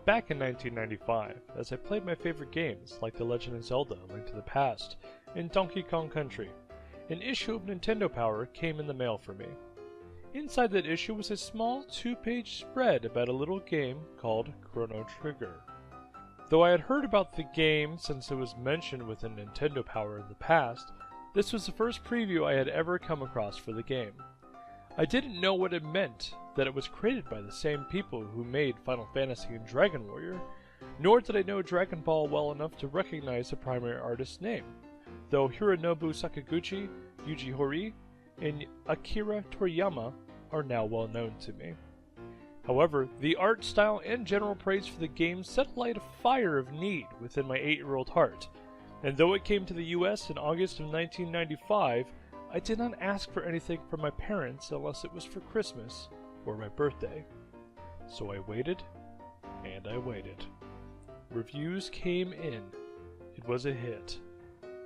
back in 1995 as I played my favorite games like The Legend of Zelda: A Link to the Past and Donkey Kong Country. An issue of Nintendo Power came in the mail for me. Inside that issue was a small 2-page spread about a little game called Chrono Trigger. Though I had heard about the game since it was mentioned within Nintendo Power in the past, this was the first preview I had ever come across for the game. I didn't know what it meant that it was created by the same people who made Final Fantasy and Dragon Warrior, nor did I know Dragon Ball well enough to recognize the primary artist's name, though Hironobu Sakaguchi, Yuji Horii, and Akira Toriyama are now well known to me. However, the art style and general praise for the game set alight a fire of need within my 8-year-old heart, and though it came to the US in August of 1995, I did not ask for anything from my parents unless it was for Christmas or my birthday. So I waited, and I waited. Reviews came in. It was a hit.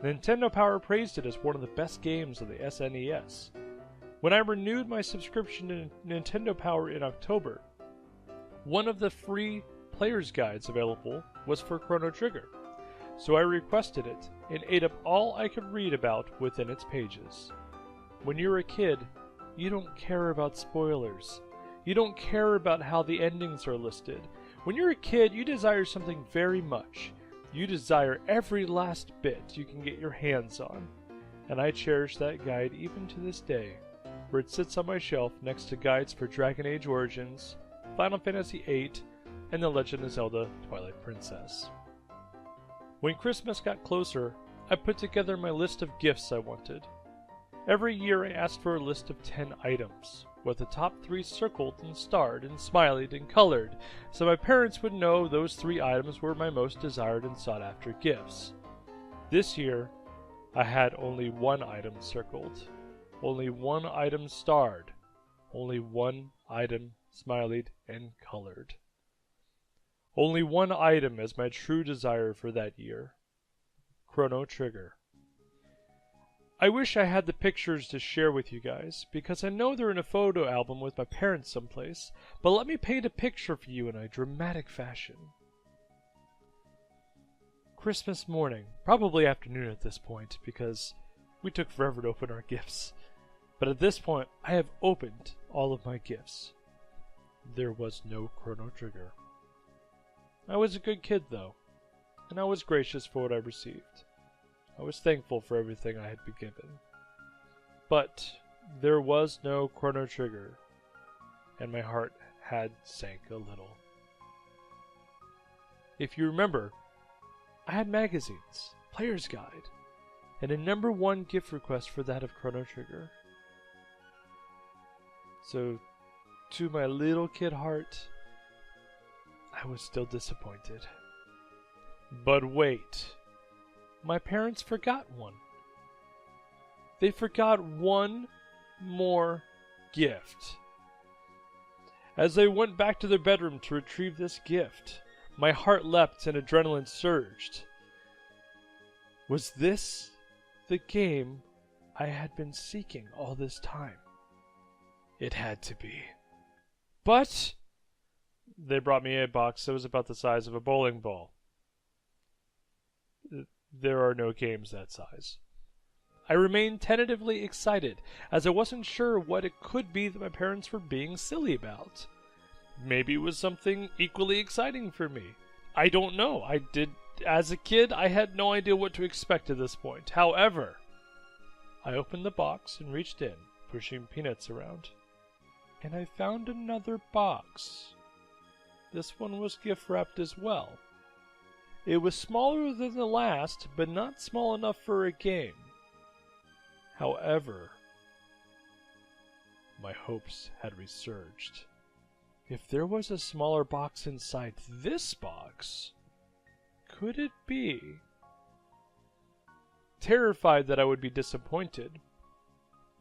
Nintendo Power praised it as one of the best games of the SNES. When I renewed my subscription to Nintendo Power in October, one of the free player's guides available was for Chrono Trigger, so I requested it and ate up all I could read about within its pages. When you're a kid, you don't care about spoilers. You don't care about how the endings are listed. When you're a kid, you desire something very much. You desire every last bit you can get your hands on. And I cherish that guide even to this day, where it sits on my shelf next to guides for Dragon Age Origins, Final Fantasy VIII, and The Legend of Zelda: Twilight Princess. When Christmas got closer, I put together my list of gifts I wanted. Every year I asked for a list of 10 items, with the top 3 circled and starred and smileyed and colored, so my parents would know those 3 items were my most desired and sought after gifts. This year, I had only 1 item circled, only 1 item starred, only 1 item smileyed and colored. Only 1 item as my true desire for that year: Chrono Trigger. I wish I had the pictures to share with you guys, because I know they're in a photo album with my parents someplace, but let me paint a picture for you in a dramatic fashion. Christmas morning, probably afternoon at this point, because we took forever to open our gifts. But at this point, I have opened all of my gifts. There was no Chrono Trigger. I was a good kid, though, and I was gracious for what I received. I was thankful for everything I had been given. But there was no Chrono Trigger, and my heart had sank a little. If you remember, I had magazines, Player's Guide, and a #1 gift request for that of Chrono Trigger. So, to my little kid heart, I was still disappointed. But wait. My parents forgot one. They forgot one more gift. As they went back to their bedroom to retrieve this gift, my heart leapt and adrenaline surged. Was this the game I had been seeking all this time? It had to be. But they brought me a box that was about the size of a bowling ball. There are no games that size. I remained tentatively excited, as I wasn't sure what it could be that my parents were being silly about. Maybe it was something equally exciting for me. I don't know. As a kid, I had no idea what to expect at this point. However, I opened the box and reached in, pushing peanuts around. And I found another box. This one was gift wrapped as well. It was smaller than the last, but not small enough for a game. However, my hopes had resurged. If there was a smaller box inside this box, could it be? Terrified that I would be disappointed,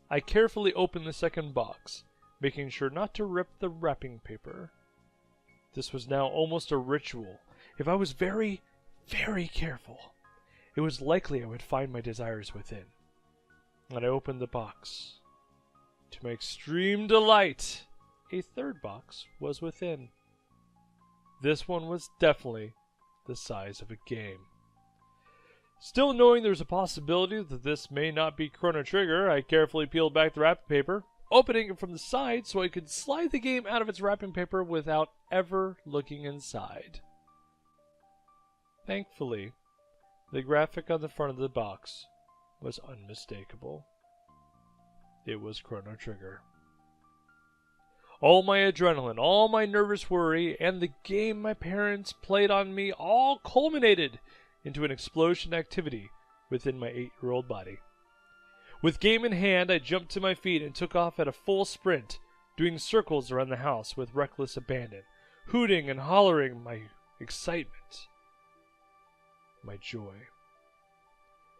I carefully opened the second box, making sure not to rip the wrapping paper. This was now almost a ritual. If I was very careful, it was likely I would find my desires within. And I opened the box. To my extreme delight, a third box was within. this one was definitely the size of a game. Still knowing there's a possibility that this may not be Chrono Trigger, I carefully peeled back the wrapping paper, opening it from the side so I could slide the game out of its wrapping paper without ever looking inside. Thankfully, the graphic on the front of the box was unmistakable. It was Chrono Trigger. All my adrenaline, all my nervous worry, and the game my parents played on me all culminated into an explosion activity within my 8-year-old body. With game in hand, I jumped to my feet and took off at a full sprint, doing circles around the house with reckless abandon, hooting and hollering my excitement, my joy.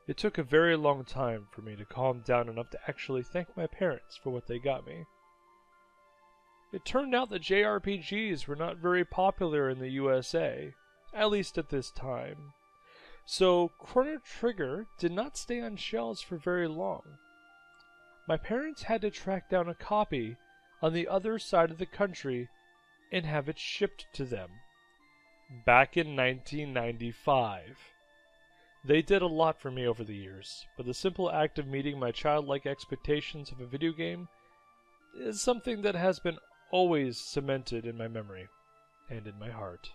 It took a very long time for me to calm down enough to actually thank my parents for what they got me. It turned out that JRPGs were not very popular in the USA, at least at this time. So Chrono Trigger did not stay on shelves for very long. My parents had to track down a copy on the other side of the country and have it shipped to them. Back in 1995. They did a lot for me over the years, but the simple act of meeting my childlike expectations of a video game is something that has been always cemented in my memory and in my heart.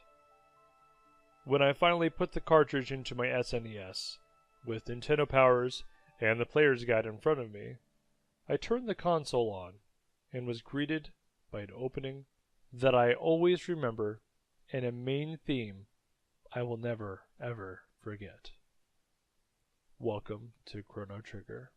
When I finally put the cartridge into my SNES, with Nintendo Powers and the player's guide in front of me, I turned the console on and was greeted by an opening that I always remember and a main theme I will never, ever forget. Welcome to Chrono Trigger.